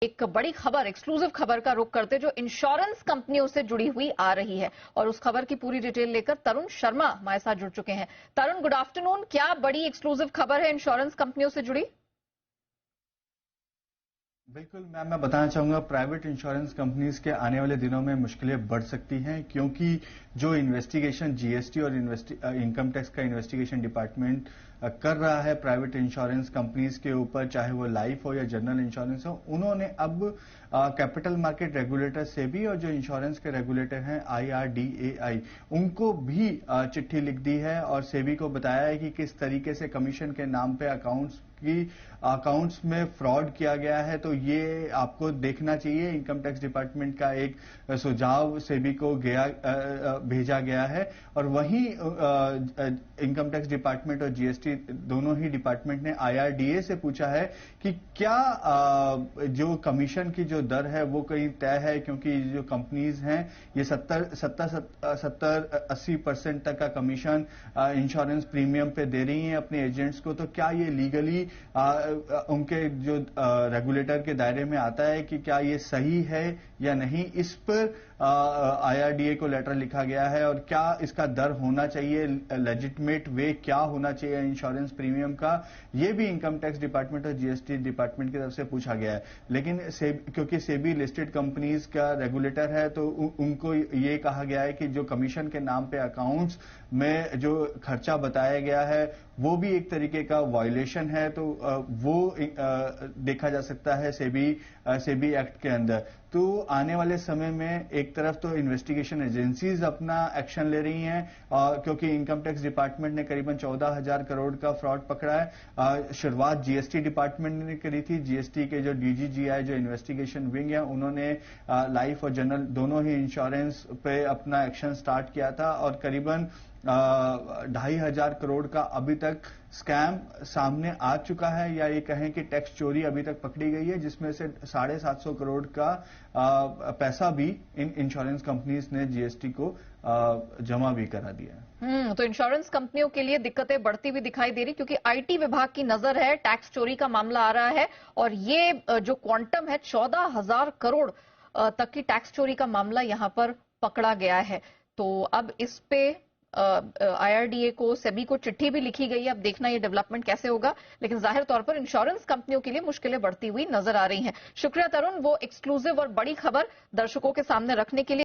एक बड़ी खबर, एक्सक्लूसिव खबर का रुख करते जो इंश्योरेंस कंपनियों से जुड़ी हुई आ रही है और उस खबर की पूरी डिटेल लेकर तरुण शर्मा हमारे साथ जुड़ चुके हैं। तरुण, गुड आफ्टरनून। क्या बड़ी एक्सक्लूसिव खबर है इंश्योरेंस कंपनियों से जुड़ी? बिल्कुल मैम, मैं बताना चाहूंगा प्राइवेट इंश्योरेंस कंपनीज के आने वाले दिनों में मुश्किलें बढ़ सकती हैं, क्योंकि जो इन्वेस्टिगेशन जीएसटी और इनकम टैक्स का इन्वेस्टिगेशन डिपार्टमेंट कर रहा है प्राइवेट इंश्योरेंस कंपनीज के ऊपर, चाहे वो लाइफ हो या जनरल इंश्योरेंस हो, उन्होंने अब कैपिटल मार्केट रेगुलेटर सेबी और जो इंश्योरेंस के रेगुलेटर हैं IRDAI, उनको भी चिट्ठी लिख दी है और सेबी को बताया है कि किस तरीके से कमीशन के नाम पे अकाउंट्स में फ्रॉड किया गया है। तो ये आपको देखना चाहिए। इनकम टैक्स डिपार्टमेंट का एक सुझाव सेबी को भेजा गया है और वहीं इनकम टैक्स डिपार्टमेंट और जीएसटी दोनों ही डिपार्टमेंट ने IRDA से पूछा है कि क्या जो कमीशन की जो दर है वो कहीं तय है, क्योंकि जो कंपनीज हैं ये 70-80% तक का कमीशन इंश्योरेंस प्रीमियम पे दे रही हैं अपने एजेंट्स को। तो क्या ये लीगली उनके जो रेगुलेटर के दायरे में आता है कि क्या ये सही है या नहीं, इस पर IRDA को लेटर लिखा गया है। और क्या इसका दर होना चाहिए, लेजिटिमेट वे क्या होना चाहिए इंश्योरेंस प्रीमियम का, ये भी इनकम टैक्स डिपार्टमेंट और जीएसटी डिपार्टमेंट की तरफ से पूछा गया है। लेकिन क्योंकि सेबी लिस्टेड कंपनीज का रेगुलेटर है, तो उनको ये कहा गया है कि जो कमीशन के नाम पे अकाउंट्स में जो खर्चा बताया गया है वो भी एक तरीके का वायलेशन है। तो वो देखा जा सकता है सेबी एक्ट के अंदर। तो आने वाले समय में एक तरफ तो इन्वेस्टिगेशन एजेंसीज अपना एक्शन ले रही हैं, क्योंकि इनकम टैक्स डिपार्टमेंट ने करीबन 14,000 करोड़ का फ्रॉड पकड़ा है। शुरुआत जीएसटी डिपार्टमेंट ने करी थी। जीएसटी के जो DGGI जो इन्वेस्टिगेशन विंग है, उन्होंने लाइफ और जनरल दोनों ही इंश्योरेंस पे अपना एक्शन स्टार्ट किया था और करीबन 2,500 करोड़ का अभी तक स्कैम सामने आ चुका है, या ये कहें कि टैक्स चोरी अभी तक पकड़ी गई है, जिसमें से 750 करोड़ का पैसा भी इन इंश्योरेंस कंपनीज ने जीएसटी को जमा भी करा दिया है। तो इंश्योरेंस कंपनियों के लिए दिक्कतें बढ़ती हुई दिखाई दे रही, क्योंकि IT विभाग की नजर है, टैक्स चोरी का मामला आ रहा है और ये जो क्वांटम है 14,000 करोड़ तक की टैक्स चोरी का मामला यहां पर पकड़ा गया है। तो अब इस पे IRDA को, सेबी को चिट्ठी भी लिखी गई है। अब देखना ये डेवलपमेंट कैसे होगा, लेकिन जाहिर तौर पर इंश्योरेंस कंपनियों के लिए मुश्किलें बढ़ती हुई नजर आ रही हैं। शुक्रिया तरुण, वो एक्सक्लूसिव और बड़ी खबर दर्शकों के सामने रखने के लिए।